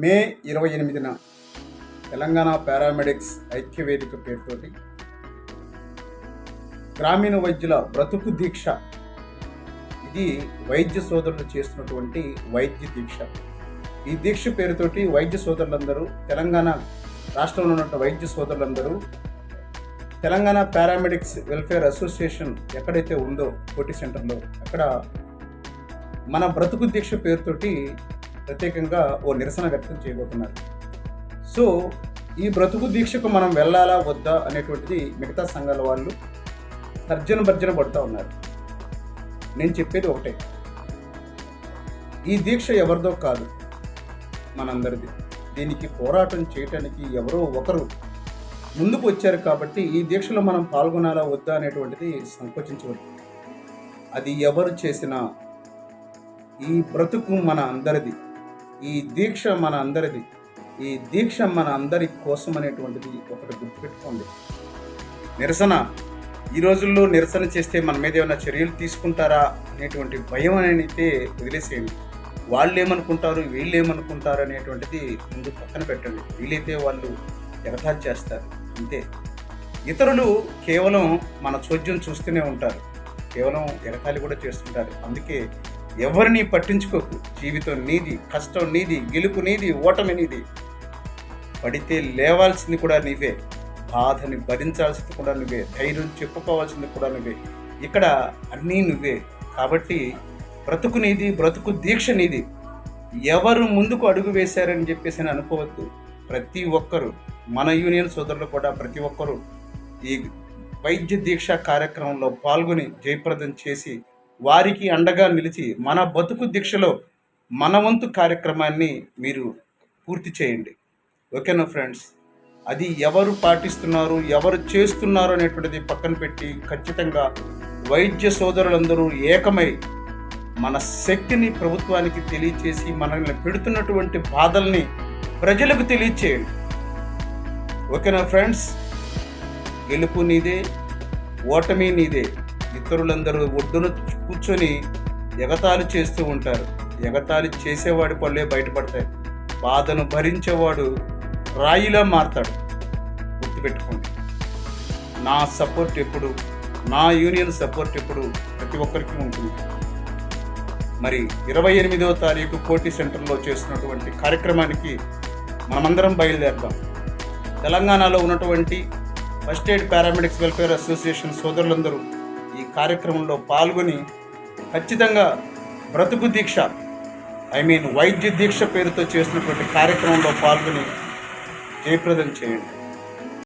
మే 28న Telangana paramedics ఐక్యవేదిక పేరుతోటి గ్రామీణ వైద్యుల బ్రతుకు దీక్ష, ఇది వైద్య సోదరులు చేస్తున్నటువంటి వైద్య దీక్ష. ఈ దీక్ష పేరుతోటి వైద్య సోదరులందరూ, తెలంగాణ రాష్ట్రంలో ఉన్న వైద్య సోదరులందరూ తెలంగాణ పారామెడిక్స్ వెల్ఫేర్ అసోసియేషన్ ఎక్కడైతే ఉందో కోటి సెంటర్లో, అక్కడ మన బ్రతుకు దీక్ష పేరుతోటి ప్రత్యేకంగా ఓ నిరసన వ్యక్తం చేయబోతున్నారు. సో ఈ బ్రతుకు దీక్షకు మనం వెళ్ళాలా వద్దా అనేటువంటిది మిగతా సంఘాల వాళ్ళు భర్జన పడుతూ ఉన్నారు. నేను చెప్పేది ఒకటే, ఈ దీక్ష ఎవరిదో కాదు, మనందరిది. దీనికి పోరాటం చేయటానికి ఎవరో ఒకరు ముందుకు వచ్చారు కాబట్టి ఈ దీక్షలో మనం పాల్గొనాలా వద్దా అనేటువంటిది సంకోచించవద్దు. అది ఎవరు చేసినా ఈ బ్రతుకు మన అందరిది, ఈ దీక్ష మన అందరిది, ఈ దీక్ష మన అందరి కోసం అనేటువంటిది ఒకటి గుర్తుపెట్టుకోండి. నిరసన ఈ రోజుల్లో నిరసన చేస్తే మన మీద ఏమైనా చర్యలు తీసుకుంటారా అనేటువంటి భయం అయితే వదిలేసేయండి. వాళ్ళు ఏమనుకుంటారు, వీళ్ళు ఏమనుకుంటారు అనేటువంటిది ముందు పక్కన పెట్టండి. వీలైతే వాళ్ళు ఎగతాళి చేస్తారు, అంతే. ఇతరులు కేవలం మన చోద్యం చూస్తూనే ఉంటారు, కేవలం ఎగతాళి కూడా చేస్తుంటారు. అందుకే ఎవరిని పట్టించుకోకు. జీవితం నీది, కష్టం నీది, గెలుపు నీది, ఓటమి నీది. పడితే లేవాల్సింది కూడా నీవే, బాధని భరించాల్సింది కూడా నువ్వే, ధైర్యం చెప్పుకోవాల్సింది కూడా నువ్వే. ఇక్కడ అన్నీ నువ్వే. కాబట్టి బ్రతుకు నీది, బ్రతుకు దీక్ష నీది. ఎవరు ముందుకు అడుగు వేశారని చెప్పేసి అని అనుకోవద్దు. ప్రతి ఒక్కరు, మన యూనియన్ సోదరులు కూడా ప్రతి ఒక్కరూ ఈ వైద్య దీక్ష కార్యక్రమంలో పాల్గొని జయప్రదం చేసి వారికి అండగా నిలిచి మన బతుకు దీక్షలో మన వంతు కార్యక్రమాన్ని మీరు పూర్తి చేయండి. ఓకేనా ఫ్రెండ్స్? అది ఎవరు పాటిస్తున్నారు, ఎవరు చేస్తున్నారు అనేటువంటిది పక్కన పెట్టి ఖచ్చితంగా వైద్య సోదరులందరూ ఏకమై మన శక్తిని ప్రభుత్వానికి తెలియచేసి మనల్ని పెడుతున్నటువంటి బాధల్ని ప్రజలకు తెలియచేయండి. ఓకేనా ఫ్రెండ్స్? గెలుపు నీదే, ఓటమి నీదే. ఇతరులందరూ ఒడ్డున కూర్చొని ఎగతాళి చేస్తూ ఉంటారు. ఎగతాళి చేసేవాడి పళ్ళే బయటపడతాయి. బాధను భరించేవాడు రాయిలా మారతాడు. గుర్తుపెట్టుకోండి. నా సపోర్ట్ ఎప్పుడు, నా యూనియన్ సపోర్ట్ ఎప్పుడు ప్రతి ఒక్కరికి ఉంటుంది. మరి 28వ తారీఖు కోటి సెంటర్లో చేస్తున్నటువంటి కార్యక్రమానికి మనమందరం బయలుదేరుతాం. తెలంగాణలో ఉన్నటువంటి first aid paramedics welfare association సోదరులందరూ ఈ కార్యక్రమంలో పాల్గొని ఖచ్చితంగా బ్రతుకు దీక్ష, వైద్య దీక్ష పేరుతో చేస్తున్నటువంటి కార్యక్రమంలో పాల్గొని జయప్రదం చేయండి.